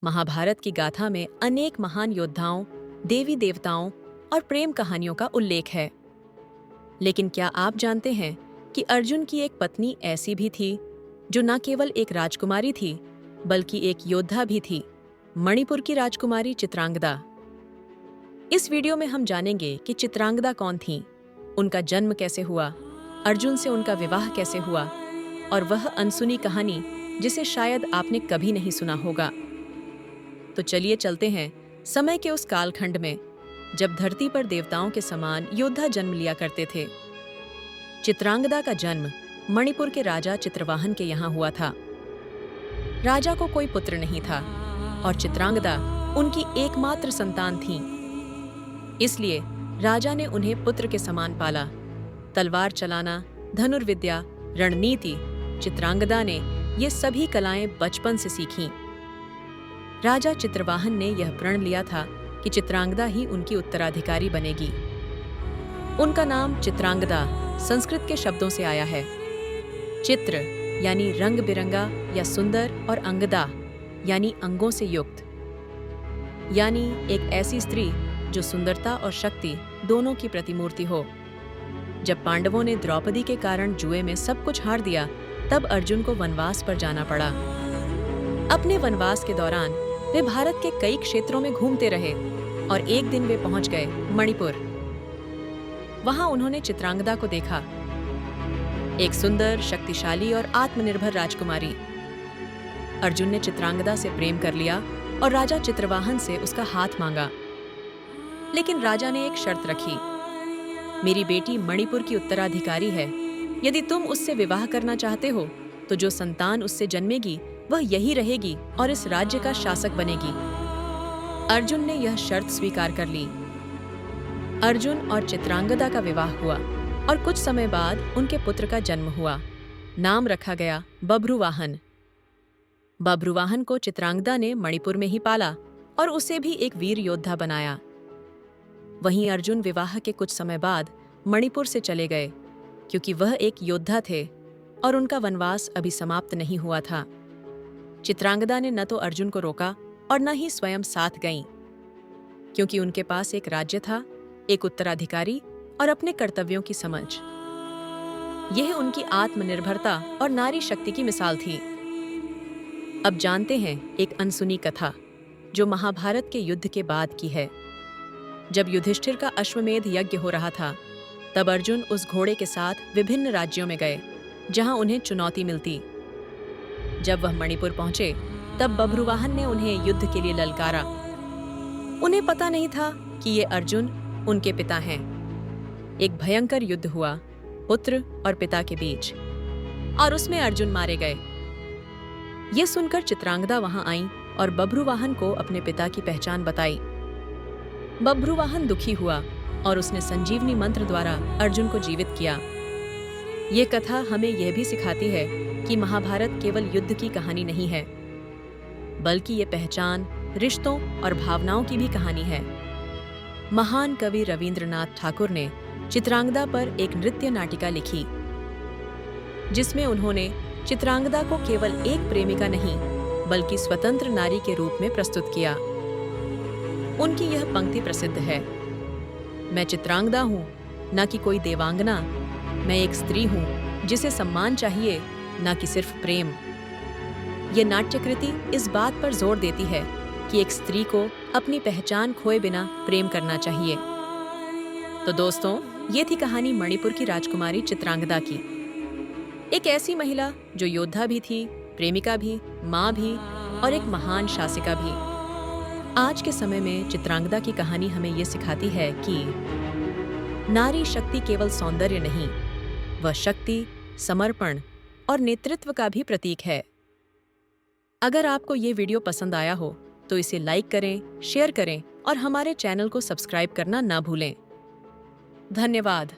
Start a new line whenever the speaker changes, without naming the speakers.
महाभारत की गाथा में अनेक महान योद्धाओं, देवी देवताओं और प्रेम कहानियों का उल्लेख है। लेकिन क्या आप जानते हैं कि अर्जुन की एक पत्नी ऐसी भी थी जो न केवल एक राजकुमारी थी बल्कि एक योद्धा भी थी, मणिपुर की राजकुमारी चित्रांगदा। इस वीडियो में हम जानेंगे कि चित्रांगदा कौन थीं, उनका जन्म कैसे हुआ, अर्जुन से उनका विवाह कैसे हुआ और वह अनसुनी कहानी जिसे शायद आपने कभी नहीं सुना होगा। तो चलिए चलते हैं समय के उस कालखंड में जब धरती पर देवताओं के समान योद्धा जन्म लिया करते थे। चित्रांगदा का जन्म मणिपुर के राजा चित्रवाहन के यहाँ हुआ था। राजा को कोई पुत्र नहीं था और चित्रांगदा उनकी एकमात्र संतान थी। इसलिए राजा ने उन्हें पुत्र के समान पाला। तलवार चलाना, धनुर्विद्या, रणनीति, चित्रांगदा ने ये सभी कलाएं बचपन से सीखीं। राजा चित्रवाहन ने यह प्रण लिया था कि चित्रांगदा ही उनकी उत्तराधिकारी बनेगी। उनका नाम चित्रांगदा संस्कृत के शब्दों से आया है। चित्र यानी रंग बिरंगा या सुंदर और अंगदा यानी अंगों से युक्त, यानी एक ऐसी स्त्री जो सुंदरता और शक्ति दोनों की प्रतिमूर्ति हो। जब पांडवों ने द्रौपदी के कारण जुए में सब कुछ हार दिया, तब अर्जुन को वनवास पर जाना पड़ा। अपने वनवास के दौरान वे भारत के कई क्षेत्रों में घूमते रहे और एक दिन वे पहुंच गए मणिपुर। वहां उन्होंने चित्रांगदा को देखा, एक सुंदर, शक्तिशाली और आत्मनिर्भर राजकुमारी। अर्जुन ने चित्रांगदा से प्रेम कर लिया और राजा चित्रवाहन से उसका हाथ मांगा। लेकिन राजा ने एक शर्त रखी, मेरी बेटी मणिपुर की उत्तराधिकारी है। यदि तुम उससे विवाह करना चाहते हो तो जो संतान उससे जन्मेगी वह यही रहेगी और इस राज्य का शासक बनेगी। अर्जुन ने यह शर्त स्वीकार कर ली। अर्जुन और चित्रांगदा का विवाह हुआ और कुछ समय बाद उनके पुत्र का जन्म हुआ। नाम रखा गया बभ्रुवाहन। बभ्रुवाहन को चित्रांगदा ने मणिपुर में ही पाला और उसे भी एक वीर योद्धा बनाया। वहीं अर्जुन विवाह के कुछ समय बाद मणिपुर से चले गए क्योंकि वह एक योद्धा थे और उनका वनवास अभी समाप्त नहीं हुआ था। चित्रांगदा ने न तो अर्जुन को रोका और न ही स्वयं साथ गईं, क्योंकि उनके पास एक राज्य था, एक उत्तराधिकारी और अपने कर्तव्यों की समझ। यह उनकी आत्मनिर्भरता और नारी शक्ति की मिसाल थी। अब जानते हैं एक अनसुनी कथा जो महाभारत के युद्ध के बाद की है। जब युधिष्ठिर का अश्वमेध यज्ञ हो रहा था, तब अर्जुन उस घोड़े के साथ विभिन्न राज्यों में गए जहां उन्हें चुनौती मिलती। जब वह मणिपुर पहुंचे, तब बभ्रुवाहन ने उन्हें युद्ध के लिए ललकारा। उन्हें पता नहीं था कि ये अर्जुन उनके पिता हैं। एक भयंकर युद्ध हुआ पुत्र और पिता के बीच, और उसमें अर्जुन मारे गए। ये सुनकर चित्रांगदा वहां आई और बभ्रुवाहन को अपने पिता की पहचान बताई। बभ्रुवाहन दुखी हुआ और उसने संजीवनी मंत्र द्वारा अर्जुन को जीवित किया। ये कथा हमें यह भी सिखाती है कि महाभारत केवल युद्ध की कहानी नहीं है, बल्कि ये पहचान, रिश्तों और भावनाओं की भी कहानी है। महान कवि रवींद्रनाथ ठाकुर ने चित्रांगदा पर एक नृत्य नाटिका लिखी, जिसमें उन्होंने चित्रांगदा को केवल एक प्रेमिका नहीं बल्कि स्वतंत्र नारी के रूप में प्रस्तुत किया। उनकी यह पंक्ति प्रसिद्ध है, मैं चित्रांगदा हूँ, न कि कोई देवांगना। मैं एक स्त्री हूँ जिसे सम्मान चाहिए, न कि सिर्फ प्रेम। ये नाट्यकृति इस बात पर जोर देती है कि एक स्त्री को अपनी पहचान खोए बिना प्रेम करना चाहिए। तो दोस्तों, ये थी कहानी मणिपुर की राजकुमारी चित्रांगदा की। एक ऐसी महिला जो योद्धा भी थी, प्रेमिका भी, माँ भी और एक महान शासिका भी। आज के समय में चित्रांगदा की कहानी हमें ये सिखाती है कि नारी शक्ति केवल सौंदर्य नहीं, वह शक्ति, समर्पण और नेतृत्व का भी प्रतीक है। अगर आपको ये वीडियो पसंद आया हो तो इसे लाइक करें, शेयर करें और हमारे चैनल को सब्सक्राइब करना ना भूलें। धन्यवाद।